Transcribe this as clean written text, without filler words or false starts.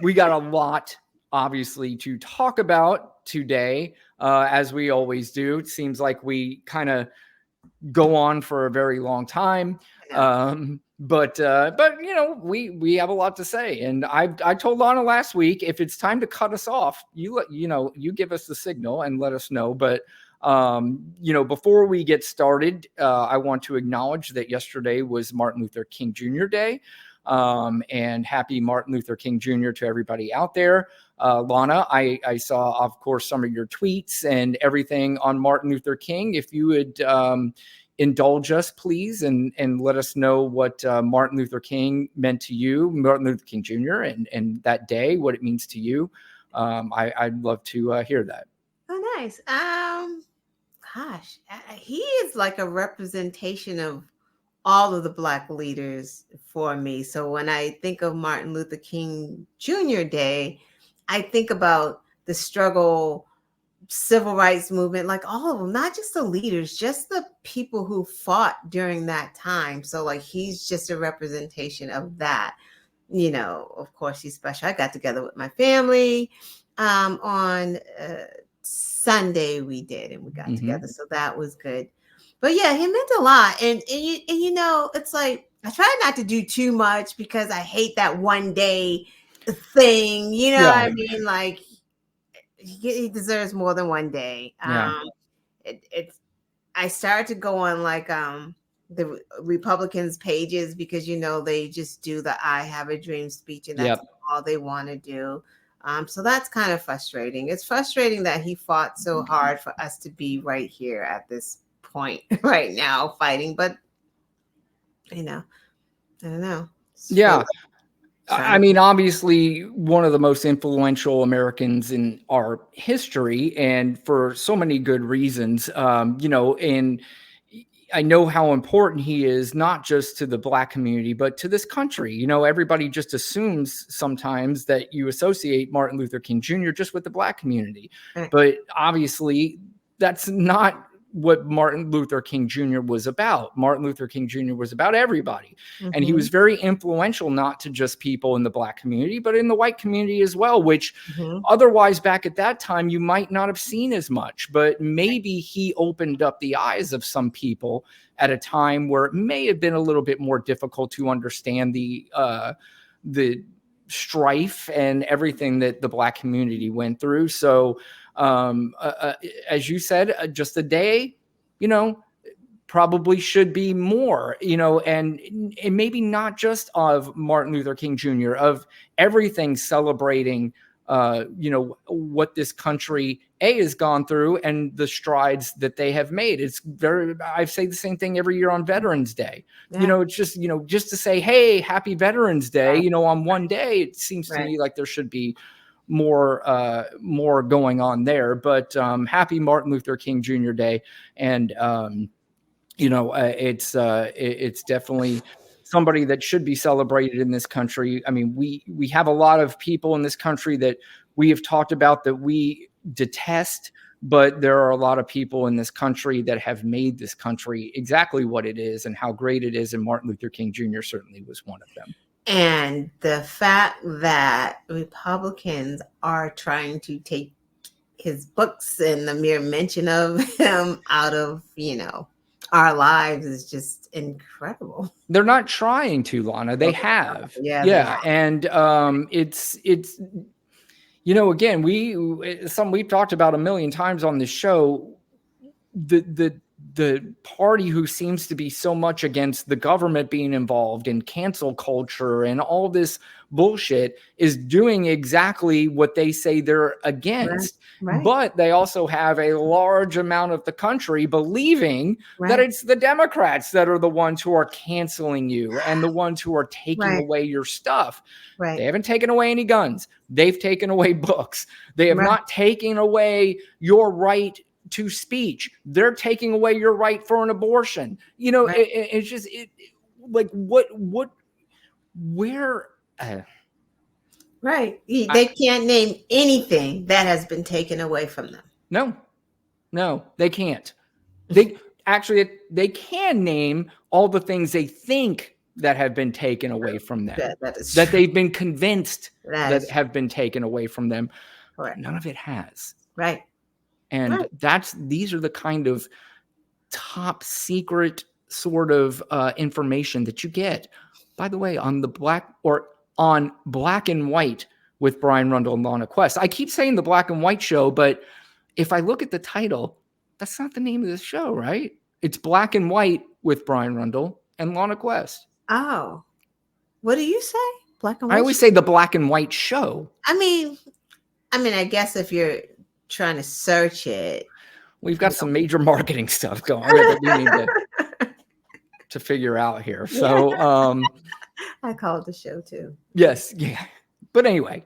we got a lot, obviously, to talk about today, as we always do. It seems like we kind of go on for a very long time. But we have a lot to say, and I told Lana last week, if it's time to cut us off, you give us the signal and let us know. But before we get started, I want to acknowledge that yesterday was Martin Luther King Jr. Day. And happy Martin Luther King Jr. to everybody out there. Lana, I saw, of course, some of your tweets and everything on Martin Luther King. If you would indulge us, please, and let us know what Martin Luther King meant to you, Martin Luther King Jr., and that day, what it means to you. I'd love to hear that. Oh, nice. Gosh, he is like a representation of all of the Black leaders for me. So when I think of Martin Luther King Jr. Day, I think about the struggle, civil rights movement, like all of them, not just the leaders, just the people who fought during that time. So like, he's just a representation of that. Of course, he's special. I got together with my family on Sunday we did, and we got together. So that was good. But yeah, he meant a lot. And it's like, I try not to do too much because I hate that one day thing. You know what I mean? Like, he deserves more than one day. I started to go on like the Republicans pages because, they just do the I Have a Dream speech, and that's all they want to do. So that's kind of frustrating. It's frustrating that he fought so hard for us to be right here at this point right now fighting, but I don't know. Yeah. I mean, obviously, one of the most influential Americans in our history, and for so many good reasons, and I know how important he is, not just to the Black community, but to this country. Everybody just assumes sometimes that you associate Martin Luther King Jr. just with the Black community. But obviously, that's not what Martin Luther King Jr. was about. Martin Luther King Jr. was about everybody. And he was very influential, not to just people in the Black community, but in the white community as well, which otherwise back at that time, you might not have seen as much, but maybe he opened up the eyes of some people at a time where it may have been a little bit more difficult to understand the strife and everything that the Black community went through. So, as you said, just a day, probably should be more, and maybe not just of Martin Luther King Jr., of everything celebrating, what this country has gone through and the strides that they have made. I say the same thing every year on Veterans Day. It's just, just to say, hey, happy Veterans Day, on one day, it seems to me like there should be more going on there. But happy Martin Luther King Jr. Day. And, it's definitely somebody that should be celebrated in this country. I mean, we have a lot of people in this country that we have talked about that we detest, but there are a lot of people in this country that have made this country exactly what it is and how great it is. And Martin Luther King Jr. certainly was one of them. And the fact that Republicans are trying to take his books and the mere mention of him out of, our lives is just incredible. They're not trying to, Lana. They have. Yeah. And it's again, we've talked about a million times on this show, the party who seems to be so much against the government being involved in cancel culture and all this bullshit is doing exactly what they say they're against. Right. But they also have a large amount of the country believing that it's the Democrats that are the ones who are canceling you and the ones who are taking away your stuff. Right. They haven't taken away any guns. They've taken away books. They have not taken away your right to speech. They're taking away your right for an abortion. It's just where. Right. They can't name anything that has been taken away from them. No, they can't. They can name all the things they think that have been taken away from them, That is that true. they've been convinced That that is have been taken away from them. correct. None of it has. Right. And Right. these are the kind of top secret sort of information that you get, by the way, on Black and White with Brian Rundle and Lana Quest. I keep saying the Black and White show, but if I look at the title, that's not the name of the show, right? It's Black and White with Brian Rundle and Lana Quest. Oh, what do you say? Black and I white? always say the Black and White show. I mean, I guess if you're trying to search it, We've got some major marketing stuff going on that we need to figure out here. So, I call it the show too. yes, yeah. But anyway,